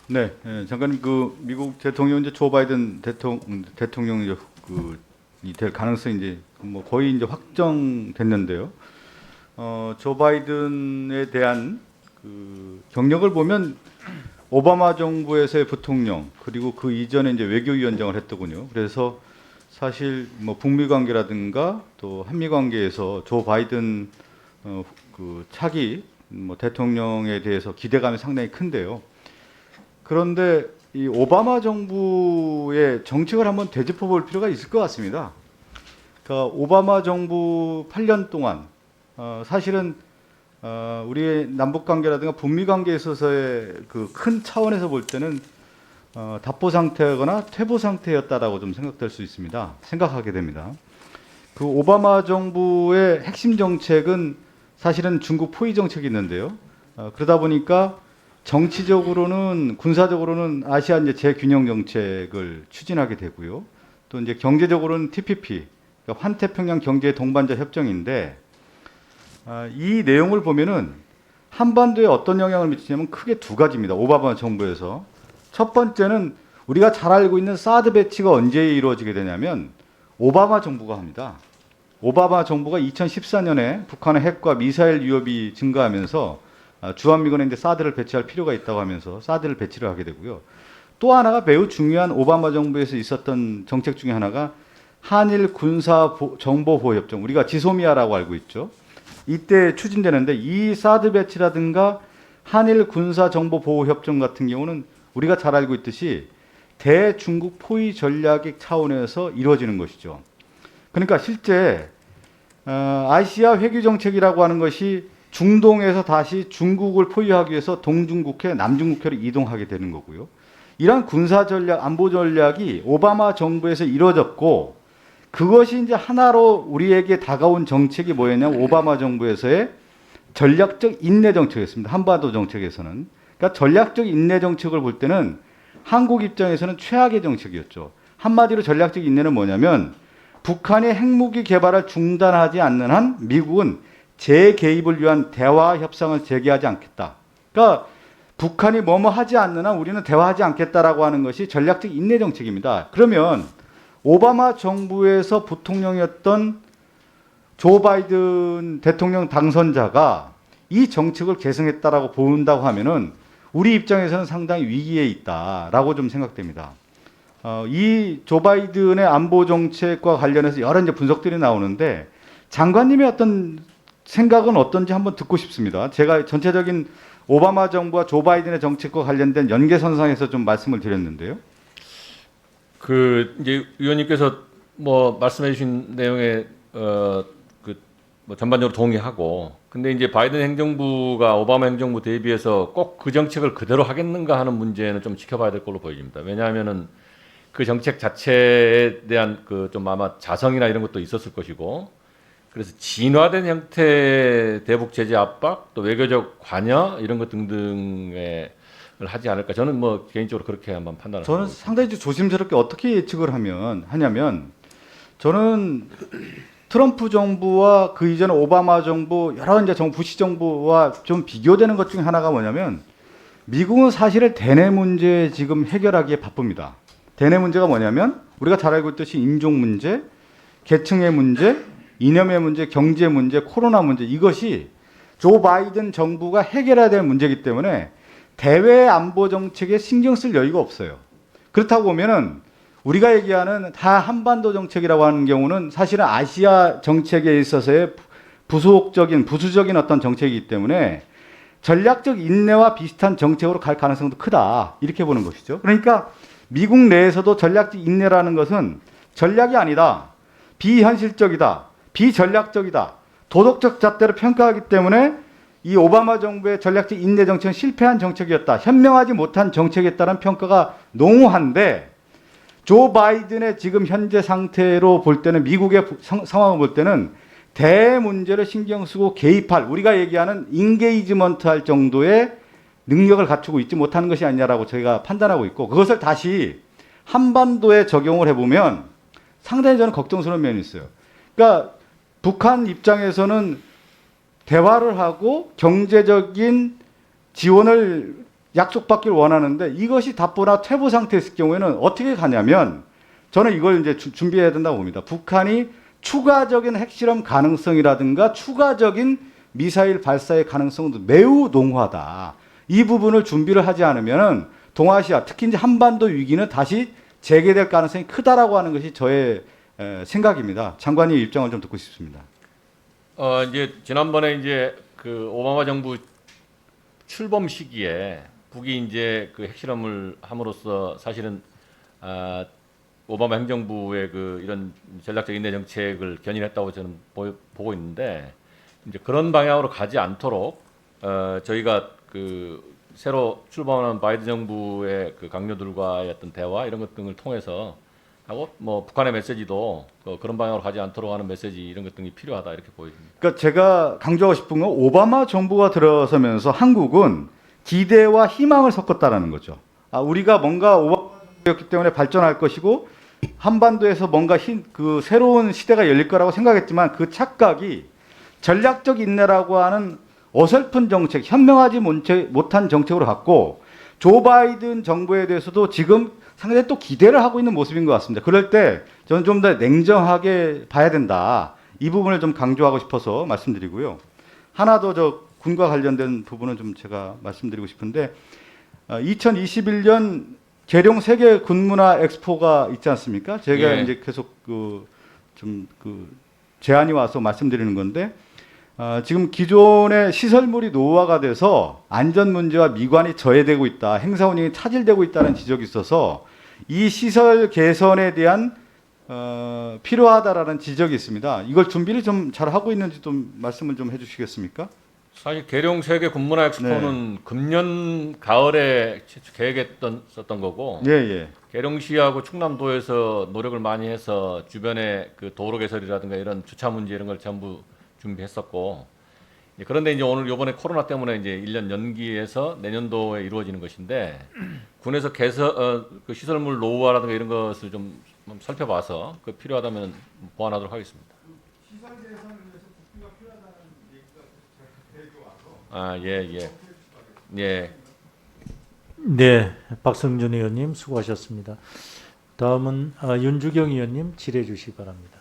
네, 잠깐 그 미국 대통령 이제 조 바이든 대통령이 될 가능성이 이제 뭐 거의 이제 확정됐는데요. 조 바이든에 대한 그 경력을 보면 오바마 정부에서의 부통령 그리고 그 이전에 이제 외교위원장을 했더군요. 그래서 사실 뭐 북미 관계라든가 또 한미 관계에서 조 바이든 그 차기 뭐 대통령에 대해서 기대감이 상당히 큰데요. 그런데 이 오바마 정부의 정책을 한번 되짚어 볼 필요가 있을 것 같습니다. 그러니까 오바마 정부 8년 동안 사실은 우리의 남북 관계라든가 북미 관계에 있어서의 그 큰 차원에서 볼 때는 답보 상태거나 퇴보 상태였다라고 좀 생각될 수 있습니다. 생각하게 됩니다. 그 오바마 정부의 핵심 정책은 사실은 중국 포위 정책이 있는데요. 그러다 보니까 정치적으로는 군사적으로는 아시아 이제 재균형 정책을 추진하게 되고요. 또 이제 경제적으로는 TPP, 그러니까 환태평양 경제 동반자 협정인데 이 내용을 보면은 한반도에 어떤 영향을 미치냐면 크게 두 가지입니다. 오바마 정부에서 첫 번째는 우리가 잘 알고 있는 사드 배치가 언제 이루어지게 되냐면 오바마 정부가 합니다. 오바마 정부가 2014년에 북한의 핵과 미사일 위협이 증가하면서 주한미군에 이제 사드를 배치할 필요가 있다고 하면서 사드를 배치를 하게 되고요. 또 하나가 매우 중요한 오바마 정부에서 있었던 정책 중에 하나가 한일 군사 정보 보호 협정, 우리가 지소미아라고 알고 있죠. 이때 추진되는데 이 사드 배치라든가 한일 군사 정보 보호 협정 같은 경우는 우리가 잘 알고 있듯이 대중국 포위 전략의 차원에서 이루어지는 것이죠. 그러니까 실제 아시아 회귀 정책이라고 하는 것이 중동에서 다시 중국을 포위하기 위해서 동중국해, 남중국해로 이동하게 되는 거고요. 이러한 군사 전략, 안보 전략이 오바마 정부에서 이루어졌고 그것이 이제 하나로 우리에게 다가온 정책이 뭐였냐면 오바마 정부에서의 전략적 인내 정책이었습니다. 한반도 정책에서는. 그러니까 전략적 인내 정책을 볼 때는 한국 입장에서는 최악의 정책이었죠. 한마디로 전략적 인내는 뭐냐면 북한이 핵무기 개발을 중단하지 않는 한 미국은 재개입을 위한 대화 협상을 재개하지 않겠다. 그러니까 북한이 뭐뭐 하지 않는 한 우리는 대화하지 않겠다라고 하는 것이 전략적 인내 정책입니다. 그러면 오바마 정부에서 부통령이었던 조 바이든 대통령 당선자가 이 정책을 계승했다라고 본다고 하면은 우리 입장에서는 상당히 위기에 있다라고 좀 생각됩니다. 이 조 바이든의 안보 정책과 관련해서 여러 이제 분석들이 나오는데 장관님의 어떤 생각은 어떤지 한번 듣고 싶습니다. 제가 전체적인 오바마 정부와 조 바이든의 정책과 관련된 연계선상에서 좀 말씀을 드렸는데요. 그 이제 위원님께서 뭐 말씀해주신 내용에 뭐 전반적으로 동의하고, 근데 이제 바이든 행정부가 오바마 행정부 대비해서 꼭 그 정책을 그대로 하겠는가 하는 문제는 좀 지켜봐야 될 걸로 보입니다. 왜냐하면은 그 정책 자체에 대한 그 좀 아마 자성이나 이런 것도 있었을 것이고, 그래서 진화된 형태의 대북 제재 압박, 또 외교적 관여 이런 것 등등을 하지 않을까. 저는 뭐 개인적으로 그렇게 한번 판단을. 저는 상당히 조심스럽게 어떻게 예측을 하냐면 저는 트럼프 정부와 그 이전 오바마 정부 여러 이제 부시 정부와 좀 비교되는 것 중에 하나가 뭐냐면 미국은 사실은 대내 문제 지금 해결하기에 바쁩니다. 대내 문제가 뭐냐면 우리가 잘 알고 있듯이 인종 문제, 계층의 문제, 이념의 문제, 경제 문제, 코로나 문제, 이것이 조 바이든 정부가 해결해야 될 문제이기 때문에 대외 안보 정책에 신경 쓸 여유가 없어요. 그렇다고 보면은 우리가 얘기하는 다 한반도 정책이라고 하는 경우는 사실은 아시아 정책에 있어서의 부수적인 어떤 정책이기 때문에 전략적 인내와 비슷한 정책으로 갈 가능성도 크다. 이렇게 보는 것이죠. 그러니까 미국 내에서도 전략적 인내라는 것은 전략이 아니다. 비현실적이다. 비전략적이다. 도덕적 잣대로 평가하기 때문에 이 오바마 정부의 전략적 인내 정책은 실패한 정책이었다. 현명하지 못한 정책이었다는 평가가 농후한데 조 바이든의 지금 현재 상태로 볼 때는 미국의 상황을 볼 때는 대문제를 신경 쓰고 개입할 우리가 얘기하는 인게이지먼트 할 정도의 능력을 갖추고 있지 못하는 것이 아니냐라고 저희가 판단하고 있고 그것을 다시 한반도에 적용을 해보면 상당히 저는 걱정스러운 면이 있어요. 그러니까 북한 입장에서는 대화를 하고 경제적인 지원을 약속받길 원하는데 이것이 답보나 퇴보 상태였을 경우에는 어떻게 가냐면 저는 이걸 이제 준비해야 된다고 봅니다. 북한이 추가적인 핵실험 가능성이라든가 추가적인 미사일 발사의 가능성도 매우 농후하다. 이 부분을 준비를 하지 않으면은 동아시아, 특히 이제 한반도 위기는 다시 재개될 가능성이 크다라고 하는 것이 저의 생각입니다. 장관님 입장을 좀 듣고 싶습니다. 이제 지난번에 이제 그 오바마 정부 출범 시기에 북이 이제 그 핵실험을 함으로써 사실은 오바마 행정부의 그 이런 전략적 인내 정책을 견인했다고 저는 보고 있는데 이제 그런 방향으로 가지 않도록 저희가 그 새로 출범하는 바이든 정부의 그 강요들과의 어떤 대화 이런 것 등을 통해서 하고 뭐 북한의 메시지도 그런 방향으로 가지 않도록 하는 메시지 이런 것 등이 필요하다 이렇게 보입니다. 그러니까 제가 강조하고 싶은 건 오바마 정부가 들어서면서 한국은 기대와 희망을 섞었다라는 거죠. 우리가 뭔가 오바마 정부였기 때문에 발전할 것이고 한반도에서 뭔가 그 새로운 시대가 열릴 거라고 생각했지만 그 착각이 전략적 인내라고 하는 어설픈 정책, 현명하지 못한 정책으로 갔고 조 바이든 정부에 대해서도 지금 상당히 또 기대를 하고 있는 모습인 것 같습니다. 그럴 때 저는 좀 더 냉정하게 봐야 된다. 이 부분을 좀 강조하고 싶어서 말씀드리고요. 하나 더 저 군과 관련된 부분은 좀 제가 말씀드리고 싶은데 2021년 계룡 세계 군문화 엑스포가 있지 않습니까? 제가 예. 이제 계속 제안이 와서 말씀드리는 건데 지금 기존의 시설물이 노후화가 돼서 안전 문제와 미관이 저해되고 있다. 행사 운영이 차질되고 있다는 지적이 있어서 이 시설 개선에 대한 필요하다라는 지적이 있습니다. 이걸 준비를 좀 잘 하고 있는지 좀 말씀을 좀 해주시겠습니까? 사실 계룡 세계 군문화 엑스포는 금년 가을에 계획했던 거고 예. 계룡시하고 충남도에서 노력을 많이 해서 주변에 그 도로 개설이라든가 이런 주차 문제 이런 걸 전부 준비했었고 그런데 이제 오늘 이번에 코로나 때문에 이제 1년 연기해서 내년도에 이루어지는 것인데 군에서 그 시설물 노후화라든가 이런 것을 좀 살펴봐서 그 필요하다면 보완하도록 하겠습니다. 시설 개선을 위해서 국비가 필요하다는 얘기가 계속 와서 예. 네, 박성준 의원님 수고하셨습니다. 다음은 윤주경 의원님 질의해 주시기 바랍니다.